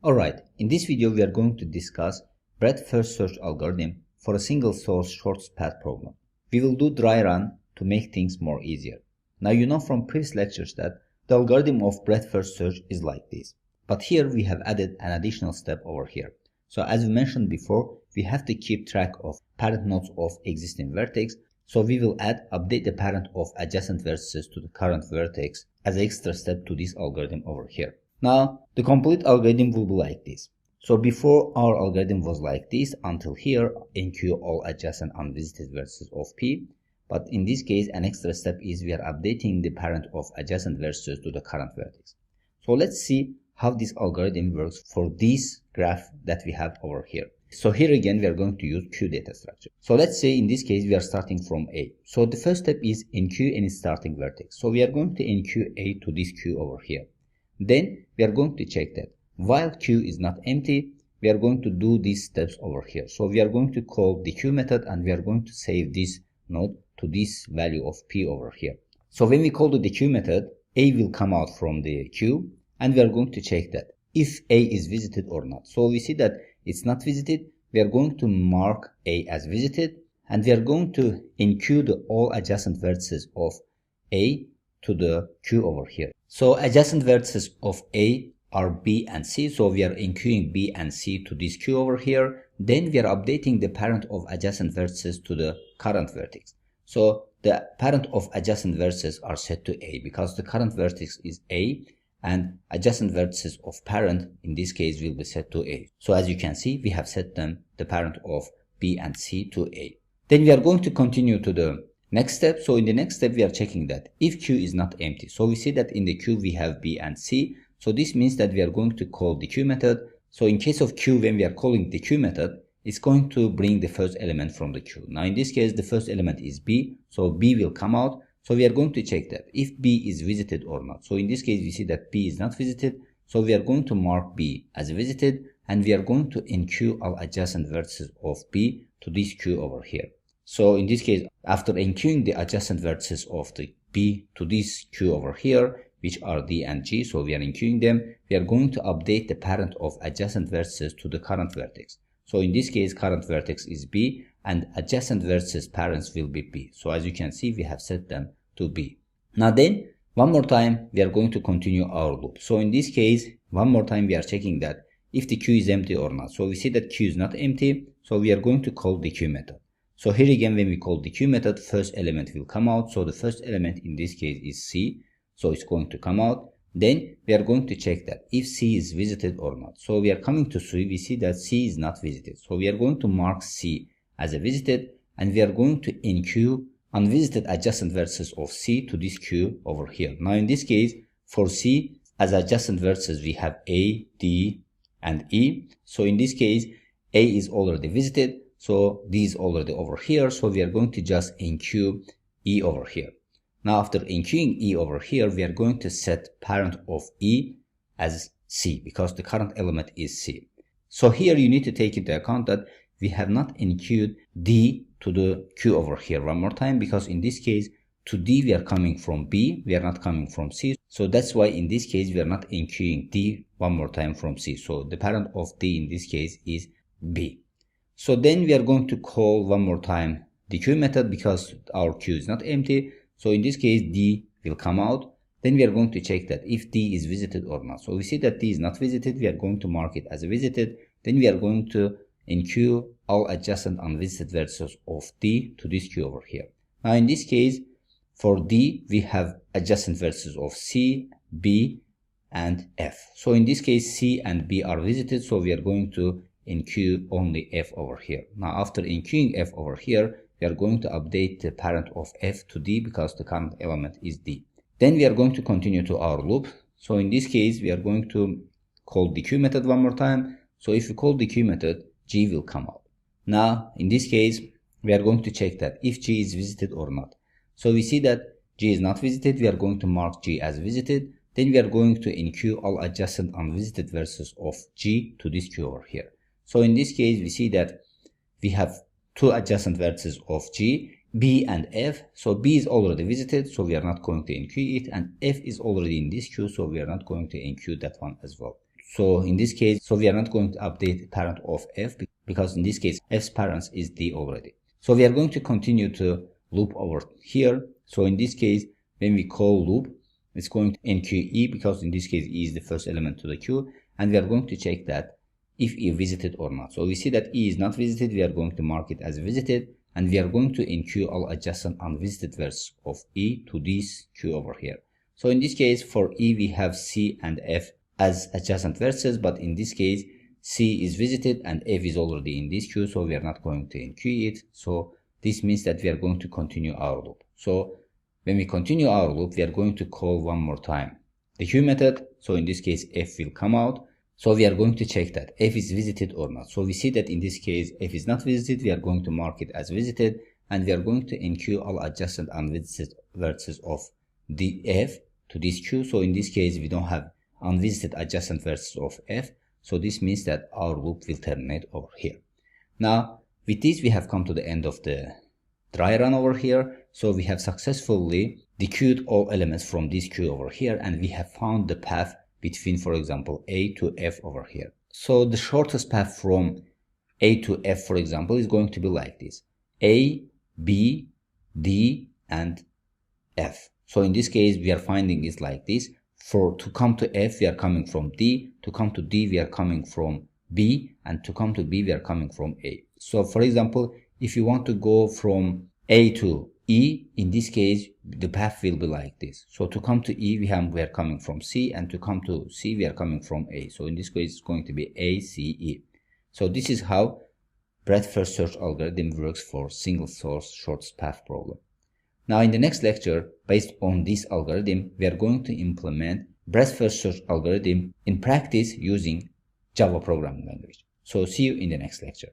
Alright, in this video we are going to discuss breadth first search algorithm for a single source shortest path problem. We will do dry run to make things more easier. Now you know from previous lectures that the algorithm of breadth first search is like this. But here we have added an additional step over here. So as we mentioned before, we have to keep track of parent nodes of existing vertex. So we will update the parent of adjacent vertices to the current vertex as an extra step to this algorithm over here. Now, the complete algorithm will be like this. So before our algorithm was like this until here, enqueue all adjacent unvisited vertices of P. But in this case, an extra step is we are updating the parent of adjacent vertices to the current vertex. So let's see how this algorithm works for this graph that we have over here. So here again, we are going to use queue data structure. So let's say in this case, we are starting from A. So the first step is enqueue any starting vertex. So we are going to enqueue A to this queue over here. Then we are going to check that while queue is not empty, we are going to do these steps over here. So we are going to call the queue method and we are going to save this node to this value of P over here. So when we call the queue method, A will come out from the queue and we are going to check that if A is visited or not. So we see that it's not visited. We are going to mark A as visited and we are going to enqueue the all adjacent vertices of A to the queue over here. So adjacent vertices of A are B and C. So we are enqueuing B and C to this queue over here. Then we are updating the parent of adjacent vertices to the current vertex. So the parent of adjacent vertices are set to A because the current vertex is A and adjacent vertices of parent in this case will be set to A. So as you can see, we have set them the parent of B and C to A. Then we are going to continue to the next step. So in the next step, we are checking that if queue is not empty. So we see that in the queue, we have B and C. So this means that we are going to call the queue method. So in case of queue, when we are calling the queue method, it's going to bring the first element from the queue. Now in this case, the first element is B. So B will come out. So we are going to check that if B is visited or not. So in this case, we see that B is not visited. So we are going to mark B as visited and we are going to enqueue all adjacent vertices of B to this queue over here. So in this case, after enqueuing the adjacent vertices of the B to this queue over here, which are D and G, so we are enqueuing them, we are going to update the parent of adjacent vertices to the current vertex. So in this case, current vertex is B and adjacent vertices parents will be B. So as you can see, we have set them to B. Now then, one more time, we are going to continue our loop. So in this case, one more time, we are checking that if the queue is empty or not. So we see that queue is not empty. So we are going to call the queue method. So here again, when we call the queue method, first element will come out. So the first element in this case is C. So it's going to come out. Then we are going to check that if C is visited or not. So we are coming to C. We see that C is not visited. So we are going to mark C as a visited and we are going to enqueue unvisited adjacent vertices of C to this queue over here. Now in this case, for C as adjacent vertices, we have A, D, and E. So in this case, A is already visited. So D is already over here. So we are going to just enqueue E over here. Now after enqueuing E over here, we are going to set parent of E as C because the current element is C. So here you need to take into account that we have not enqueued D to the queue over here one more time because in this case to D we are coming from B, we are not coming from C. So that's why in this case we are not enqueuing D one more time from C. So the parent of D in this case is B. So then we are going to call one more time the queue method because our queue is not empty. So in this case, D will come out. Then we are going to check that if D is visited or not. So we see that D is not visited. We are going to mark it as a visited. Then we are going to enqueue all adjacent unvisited vertices of D to this queue over here. Now in this case, for D, we have adjacent vertices of C, B, and F. So in this case, C and B are visited. So we are going to enqueue only F over here. Now after enqueuing F over here, we are going to update the parent of F to D because the current element is D. Then we are going to continue to our loop. So in this case, we are going to call the queue method one more time. So if we call the queue method, G will come out. Now in this case, we are going to check that if G is visited or not. So we see that G is not visited. We are going to mark G as visited. Then we are going to enqueue all adjacent unvisited vertices of G to this queue over here. So in this case, we see that we have two adjacent vertices of G, B and F. So B is already visited, so we are not going to enqueue it, and F is already in this queue, so we are not going to enqueue that one as well. So in this case, we are not going to update parent of f because in this case, f's parents is d already. So we are going to continue to loop over here. So in this case, when we call loop, it's going to enqueue e because in this case, e is the first element to the queue. And we are going to check that if e visited or not. So we see that e is not visited. We are going to mark it as visited. And we are going to enqueue all adjacent unvisited verses of e to this queue over here. So in this case, for e, we have c and f as adjacent verses, but in this case, c is visited and f is already in this queue, so we are not going to enqueue it. So this means that we are going to continue our loop. So when we continue our loop, we are going to call one more time the queue method. So in this case, f will come out. So we are going to check that f is visited or not. So we see that in this case, f is not visited. We are going to mark it as visited, and we are going to enqueue all adjacent unvisited verses of the f to this queue. So in this case, we don't have unvisited adjacent verses of f. So this means that our loop will terminate over here. Now, with this, we have come to the end of the dry run over here. So we have successfully dequeued all elements from this queue over here, and we have found the path between, for example, a to f over here. So the shortest path from a to f, for example, is going to be like this: a, b, d, and f. So in this case, we are finding is like this. To come to f, we are coming from d. To come to d, we are coming from b. And to come to b, we are coming from a. So for example, if you want to go from a to e, in this case, the path will be like this. So to come to e, we are coming from c. And to come to c, we are coming from a. So in this case, it's going to be a, c, e. So this is how breadth first search algorithm works for single source shortest path problem. Now in the next lecture, based on this algorithm, we are going to implement breadth first search algorithm in practice using Java programming language. So see you in the next lecture.